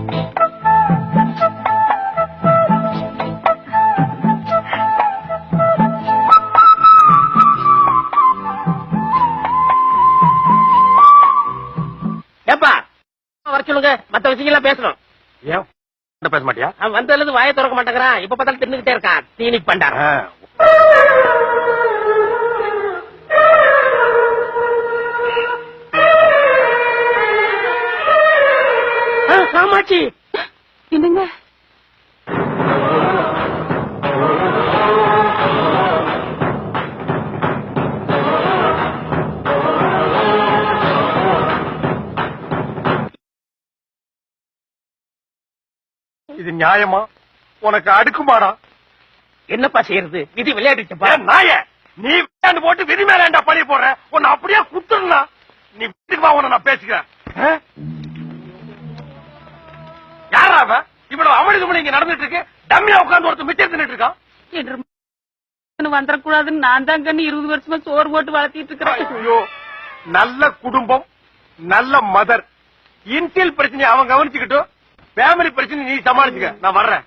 ஏப்பா வர சொல்லுங்க, மத்த விஷயங்கள்லாம் பேசணும். ஏன் பேச மாட்டியா? அவன் வந்ததுல வாயை திறக்க மாட்டேங்கிறான். இப்ப பார்த்தாலும் தின்னுகிட்டே இருக்கான். தீனி பண்டார். காமாட்சி என்னங்க இது நியாயமா? உனக்கு அடுக்குமாடா? என்னப்பா செய்யறது? விதி விளையாடுச்சப்பா. நாய நீ விளையாண்டு போட்டு விதி மேல ஏன்டா பழி போடுற? உன்னை அப்படியே குத்துறா. நீ வீட்டுக்கு வா, உன்னை நான் பேசிக்கிறேன். யாரா அவன்? இவ்வளவு அமளி துமளி இங்க நடந்துட்டு இருக்கு. டம்மியா உட்கார்ந்து ஒருத்தர் மிச்சம் தின்னுட்டு இருக்கான். வந்துடக்கூடாதுன்னு நான் தான் கண்ணு 20 வருஷமா சோறு போட்டு வளர்த்திட்டு இருக்கிறேன். ஐயோ, நல்ல குடும்பம், நல்ல மதர். இன்சியல் பிரச்சனை அவன் கவனிச்சுக்கிட்டும், ஃபேமிலி பிரச்சனை நீ சமாளிச்சுக்க. நான் வர்றேன்.